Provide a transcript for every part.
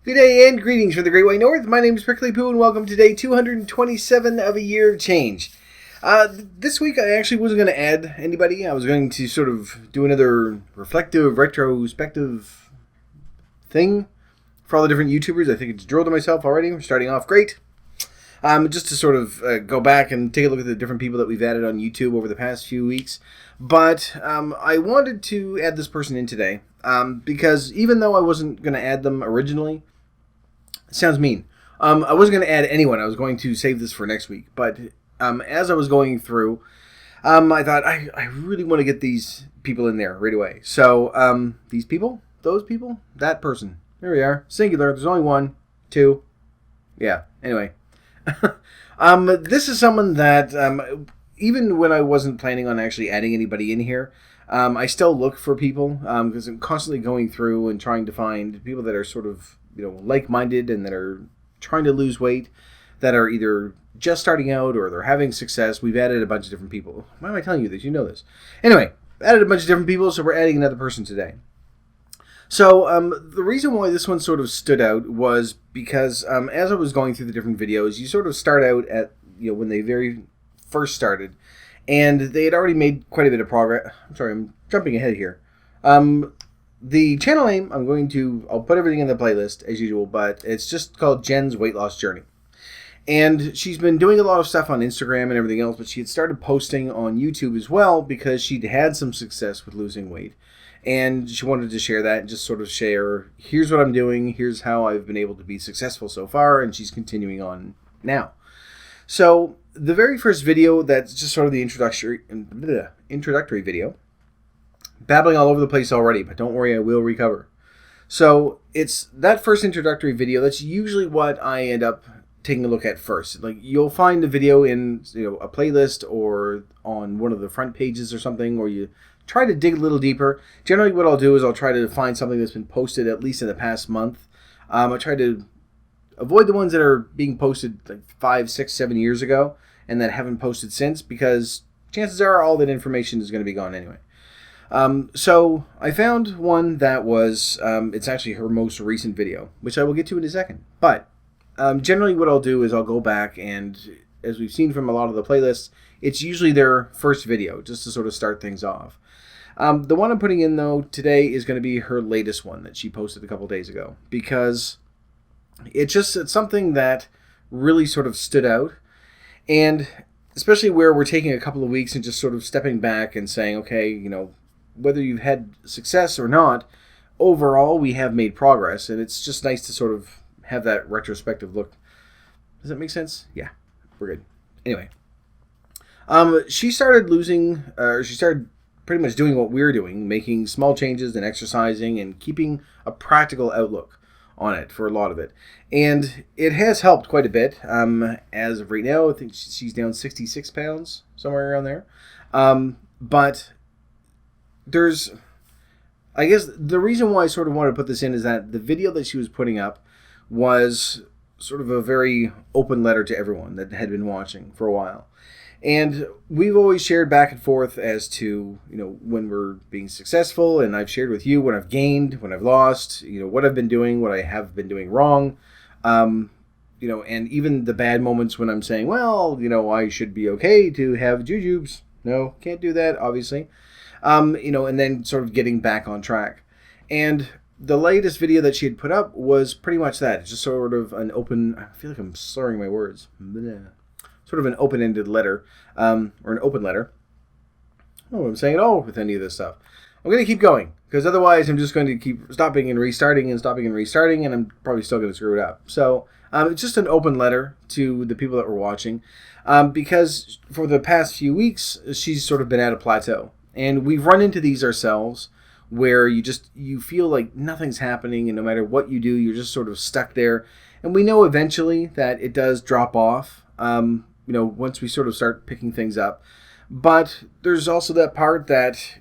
Good day and greetings from the Great White North. My name is Prickly Poo and welcome to day 227 of a year of change. This week I actually wasn't going to add anybody. I was going to sort of do another reflective, retrospective thing for all the different YouTubers. I think it's drilled to myself already. We're starting off great. Just to sort of go back and take a look at the different people that we've added on YouTube over the past few weeks. But I wanted to add this person in today because even though I wasn't going to add them originally, it sounds mean. I wasn't going to add anyone. I was going to save this for next week. But as I was going through, I thought I really want to get these people in there right away. So these people, those people, that person. There we are. Singular. There's only one, two. Yeah. Anyway. This is someone that even when I wasn't planning on actually adding anybody in here, I still look for people because I'm constantly going through and trying to find people that are sort of like-minded and that are trying to lose weight, that are either just starting out or they're having success. We've added a bunch of different people. Why am I telling you this? You know this. Anyway, added a bunch of different people, so we're adding another person today. So the reason why this one sort of stood out was because as I was going through the different videos, you sort of start out at when they very first started, and they had already made quite a bit of progress. I'm sorry, I'm jumping ahead here. The channel name, I'll put everything in the playlist as usual, but it's just called Jen's Weight Loss Journey. And she's been doing a lot of stuff on Instagram and everything else, but she had started posting on YouTube as well because she'd had some success with losing weight. And she wanted to share that and just sort of share, here's what I'm doing, here's how I've been able to be successful so far, and she's continuing on now. So the very first video, that's just sort of the introductory video, babbling all over the place already, but don't worry, I will recover. So it's that first introductory video, that's usually what I end up taking a look at first. Like, you'll find the video in a playlist or on one of the front pages or something, or you try to dig a little deeper. Generally what I'll do is I'll try to find something that's been posted at least in the past month. I try to avoid the ones that are being posted like 5, 6, 7 years ago and that haven't posted since, because chances are all that information is going to be gone anyway. So I found one that was, it's actually her most recent video, which I will get to in a second. But generally what I'll do is I'll go back and, as we've seen from a lot of the playlists, it's usually their first video, just to sort of start things off. The one I'm putting in, though, today is going to be her latest one that she posted a couple days ago, because it's something that really sort of stood out, and especially where we're taking a couple of weeks and just sort of stepping back and saying, okay, whether you've had success or not, overall we have made progress, and it's just nice to sort of have that retrospective look. Does that make sense? Yeah, we're good. Anyway. She started pretty much doing what we're doing, making small changes and exercising and keeping a practical outlook on it for a lot of it. And it has helped quite a bit. As of right now, I think she's down 66 pounds, somewhere around there. But I guess the reason why I sort of wanted to put this in is that the video that she was putting up was sort of a very open letter to everyone that had been watching for a while. And we've always shared back and forth as to, when we're being successful, and I've shared with you when I've gained, when I've lost, what I've been doing, what I have been doing wrong, and even the bad moments when I'm saying, well, I should be okay to have jujubes. No, can't do that, obviously. And then sort of getting back on track. And the latest video that she had put up was pretty much that. It's just sort of an open, I feel like I'm slurring my words. Bleh. Sort of an open-ended letter, or an open letter. I don't know what I'm saying at all with any of this stuff. I'm going to keep going, because otherwise I'm just going to keep stopping and restarting, and I'm probably still going to screw it up. So it's just an open letter to the people that were watching, because for the past few weeks, she's sort of been at a plateau. And we've run into these ourselves, where you feel like nothing's happening, and no matter what you do, you're just sort of stuck there. And we know eventually that it does drop off. Once we sort of start picking things up. But there's also that part that,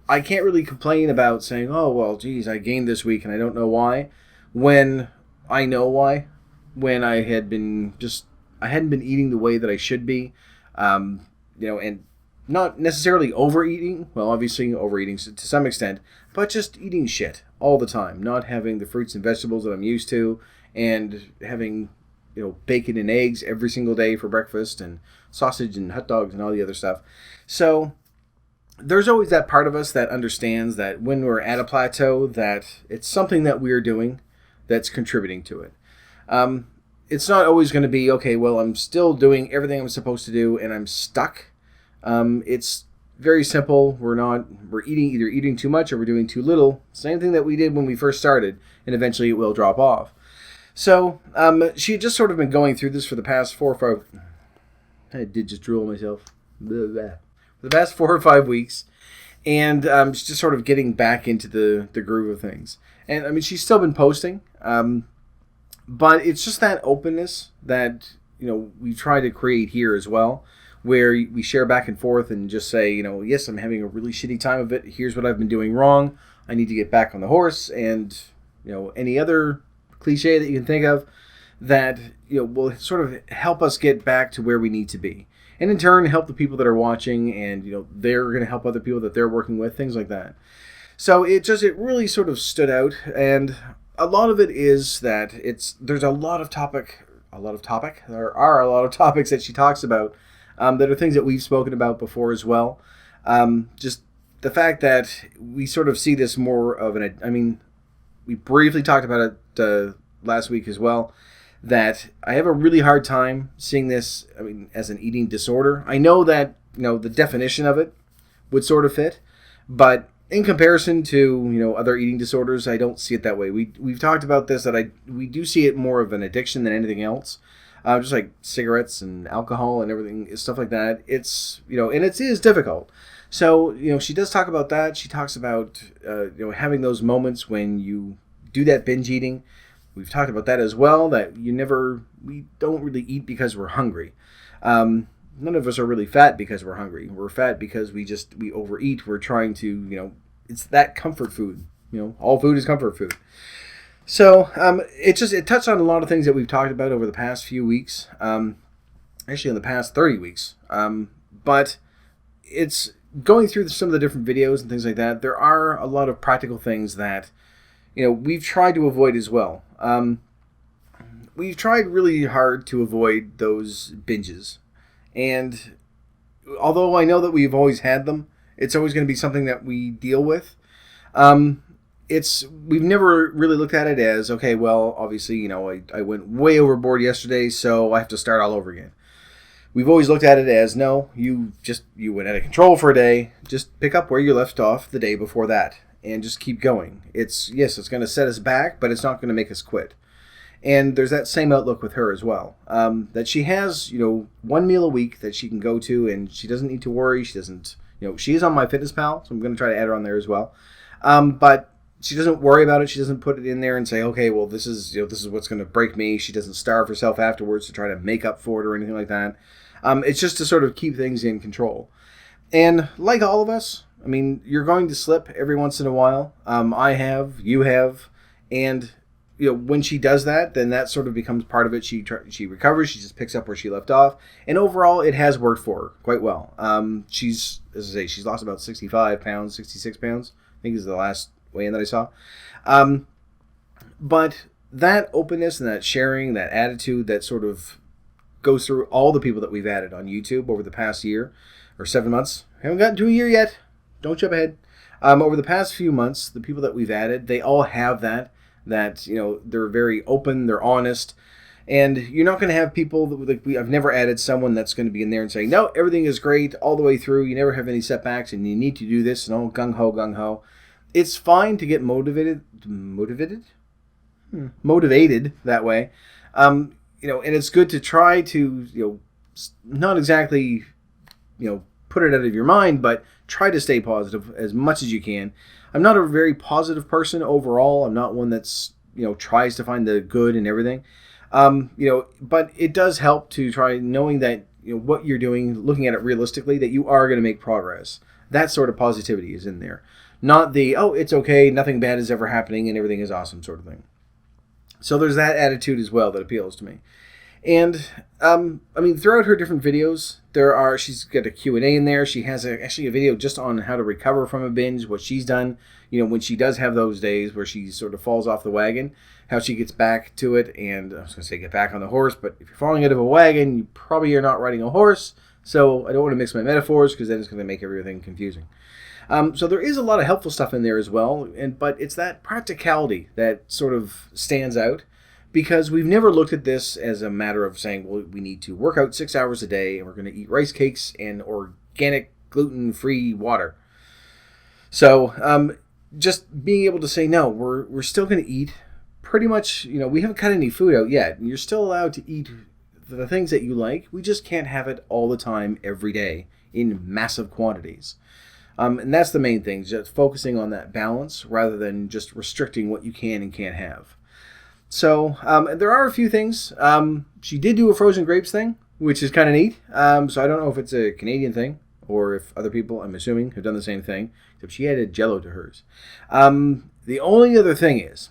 I can't really complain about saying, oh, well, geez, I gained this week and I don't know why, when I know why, when I hadn't been eating the way that I should be, and not necessarily overeating, well, obviously overeating to some extent, but just eating shit all the time, not having the fruits and vegetables that I'm used to, and having bacon and eggs every single day for breakfast, and sausage and hot dogs and all the other stuff. So there's always that part of us that understands that when we're at a plateau, that it's something that we're doing that's contributing to it. It's not always going to be, okay, well, I'm still doing everything I'm supposed to do and I'm stuck. It's very simple. We're either eating too much or we're doing too little. Same thing that we did when we first started, and eventually it will drop off. So she had just sort of been going through this for the past 4 or 5... I did just drool myself. Blah, blah. For the past 4 or 5 weeks. And she's just sort of getting back into the groove of things. And, I mean, she's still been posting. But it's just that openness that, we try to create here as well, where we share back and forth and just say, yes, I'm having a really shitty time of it. Here's what I've been doing wrong. I need to get back on the horse. And, any other cliche that you can think of that, will sort of help us get back to where we need to be. And in turn, help the people that are watching, and, they're going to help other people that they're working with, things like that. So it really sort of stood out. And a lot of it is that there's a lot of topic. There are a lot of topics that she talks about that are things that we've spoken about before as well. Just the fact that we sort of see this more of we briefly talked about it last week as well, that I have a really hard time seeing this, as an eating disorder. I know that, the definition of it would sort of fit, but in comparison to, other eating disorders, I don't see it that way. We've talked about this, that we do see it more of an addiction than anything else. Just like cigarettes and alcohol and everything, stuff like that. It's, and it is difficult. So, she does talk about that. She talks about, having those moments when you do that binge eating. We've talked about that as well, that we don't really eat because we're hungry. None of us are really fat because we're hungry. We're fat because we overeat. We're trying to, it's that comfort food. All food is comfort food. So it touched on a lot of things that we've talked about over the past few weeks. Actually, in the past 30 weeks. But it's going through some of the different videos and things like that. There are a lot of practical things that, we've tried to avoid as well. We've tried really hard to avoid those binges. And although I know that we've always had them, it's always going to be something that we deal with. We've never really looked at it as, okay, well, obviously, I went way overboard yesterday, so I have to start all over again. We've always looked at it as, no, you went out of control for a day. Just pick up where you left off the day before that and just keep going. It's going to set us back, but it's not going to make us quit. And there's that same outlook with her as well. That she has, one meal a week that she can go to, and she doesn't need to worry. She doesn't, she is on MyFitnessPal, so I'm going to try to add her on there as well. But she doesn't worry about it. She doesn't put it in there and say, okay, well, this is what's going to break me. She doesn't starve herself afterwards to try to make up for it or anything like that. It's just to sort of keep things in control. And like all of us, you're going to slip every once in a while. I have, you have, and when she does that, then that sort of becomes part of it. She recovers. She just picks up where she left off, and overall, it has worked for her quite well. She's lost about 65 pounds, 66 pounds. I think is the last weigh-in that I saw. But that openness and that sharing, that attitude, that sort of goes through all the people that we've added on YouTube over the past year or 7 months. Haven't gotten to a year yet. Don't jump ahead. Over the past few months, the people that we've added, they all have that they're very open, they're honest, and you're not going to have people I've never added someone that's going to be in there and saying, no, everything is great all the way through, you never have any setbacks, and you need to do this, and all gung-ho. It's fine to get motivated that way, and it's good to try to, not exactly, put it out of your mind, but try to stay positive as much as you can. I'm not a very positive person overall. I'm not one that's, tries to find the good in everything. But it does help to try knowing that, what you're doing, looking at it realistically, that you are going to make progress. That sort of positivity is in there. Not the, oh, it's okay, nothing bad is ever happening and everything is awesome sort of thing. So there's that attitude as well that appeals to me. And, throughout her different videos, she's got a Q&A in there. She has actually a video just on how to recover from a binge, what she's done, when she does have those days where she sort of falls off the wagon, how she gets back to it. And I was going to say get back on the horse, but if you're falling out of a wagon, you probably are not riding a horse. So I don't want to mix my metaphors because then it's going to make everything confusing. So there is a lot of helpful stuff in there as well, but it's that practicality that sort of stands out, because we've never looked at this as a matter of saying, well, we need to work out 6 hours a day and we're going to eat rice cakes and organic gluten-free water. So just being able to say, no, we're still going to eat pretty much, we haven't cut any food out yet. You're still allowed to eat the things that you like. We just can't have it all the time, every day, in massive quantities. And that's the main thing, just focusing on that balance rather than just restricting what you can and can't have. So there are a few things. She did do a frozen grapes thing, which is kind of neat. So I don't know if it's a Canadian thing or if other people, I'm assuming, have done the same thing, except she added Jell-O to hers. The only other thing is,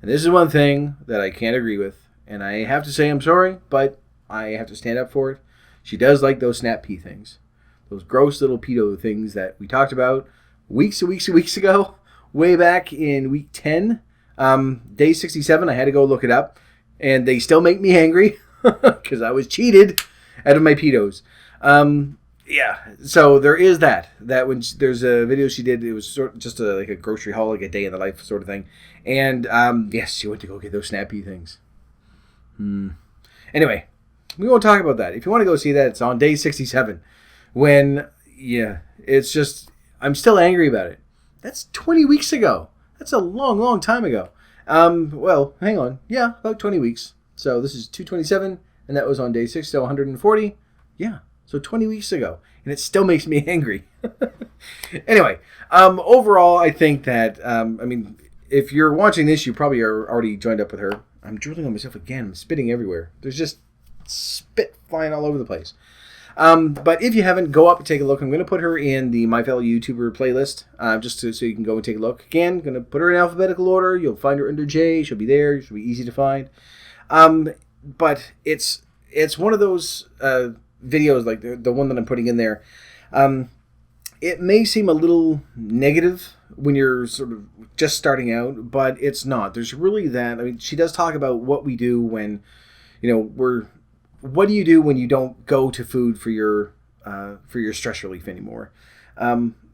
and this is one thing that I can't agree with, and I have to say I'm sorry, but I have to stand up for it. She does like those snap pea things. Those gross little Peeto things that we talked about weeks ago, way back in week 10, day 67. I had to go look it up, and they still make me angry because I was cheated out of my Peetos. Yeah, so there is that when there's a video she did, it was sort of just like a grocery haul, like a day in the life sort of thing. And yes, she went to go get those snap pea things. Anyway, we won't talk about that. If you want to go see that, it's on day 67. When, it's just, I'm still angry about it. That's 20 weeks ago. That's a long time ago. Well, hang on. Yeah, about 20 weeks. So this is 227, and that was on day 6 to 140. Yeah, so 20 weeks ago. And it still makes me angry. Anyway, overall, I think that, if you're watching this, you probably are already joined up with her. I'm drooling on myself again. I'm spitting everywhere. There's just spit flying all over the place. But if you haven't, go up and take a look. I'm going to put her in the My Fellow YouTuber playlist, so you can go and take a look. Again, going to put her in alphabetical order. You'll find her under J. She'll be there. She'll be easy to find. But it's one of those videos, like the one that I'm putting in there. It may seem a little negative when you're sort of just starting out, but it's not. There's really that. She does talk about what we do when, what do you do when you don't go to food for your stress relief anymore?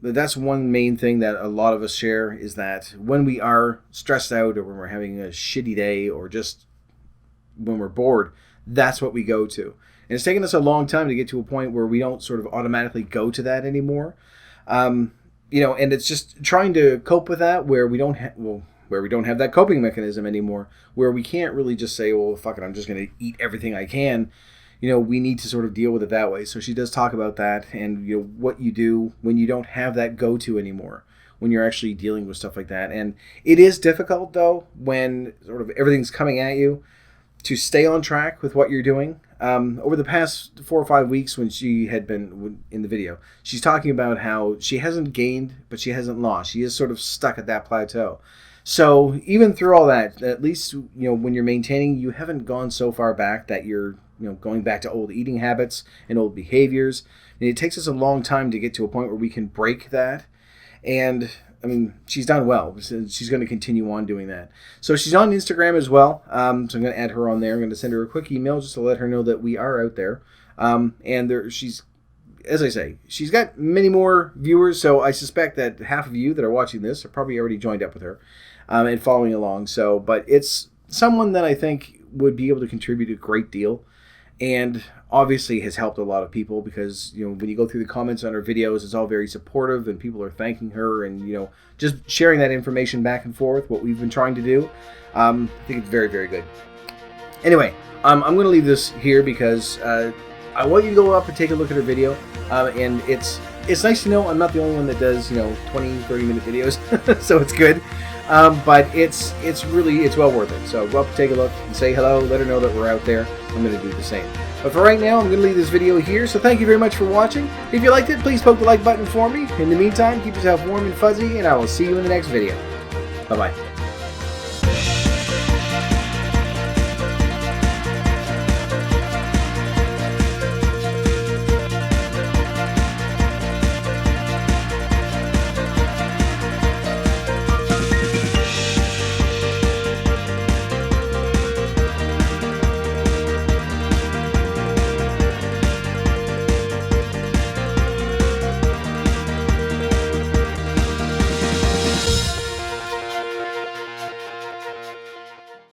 That's one main thing that a lot of us share, is that when we are stressed out or when we're having a shitty day or just when we're bored, that's what we go to. And it's taken us a long time to get to a point where we don't sort of automatically go to that anymore. And it's just trying to cope with that where we don't have that coping mechanism anymore, where we can't really just say, well, fuck it, I'm just going to eat everything I can. We need to sort of deal with it that way. So she does talk about that and what you do when you don't have that go-to anymore, when you're actually dealing with stuff like that. And it is difficult, though, when sort of everything's coming at you, to stay on track with what you're doing. Over the past 4 or 5 weeks when she had been in the video, she's talking about how she hasn't gained, but she hasn't lost. She is sort of stuck at that plateau. So even through all that, at least, when you're maintaining, you haven't gone so far back that you're, going back to old eating habits and old behaviors. And it takes us a long time to get to a point where we can break that. And she's done well. She's going to continue on doing that. So she's on Instagram as well. So I'm going to add her on there. I'm going to send her a quick email just to let her know that we are out there. And she's, as I say, she's got many more viewers. So I suspect that half of you that are watching this are probably already joined up with her and following along. So, but it's someone that I think would be able to contribute a great deal. And obviously has helped a lot of people because, when you go through the comments on her videos, it's all very supportive and people are thanking her and, just sharing that information back and forth, what we've been trying to do. I think it's very, very good. Anyway, I'm going to leave this here because I want you to go up and take a look at her video. And it's nice to know I'm not the only one that does, 20, 30-minute videos. So it's good. But it's well worth it. So go up and take a look and say hello. Let her know that we're out there. I'm going to do the same. But for right now, I'm going to leave this video here. So thank you very much for watching. If you liked it, please poke the like button for me. In the meantime, keep yourself warm and fuzzy, and I will see you in the next video. Bye-bye.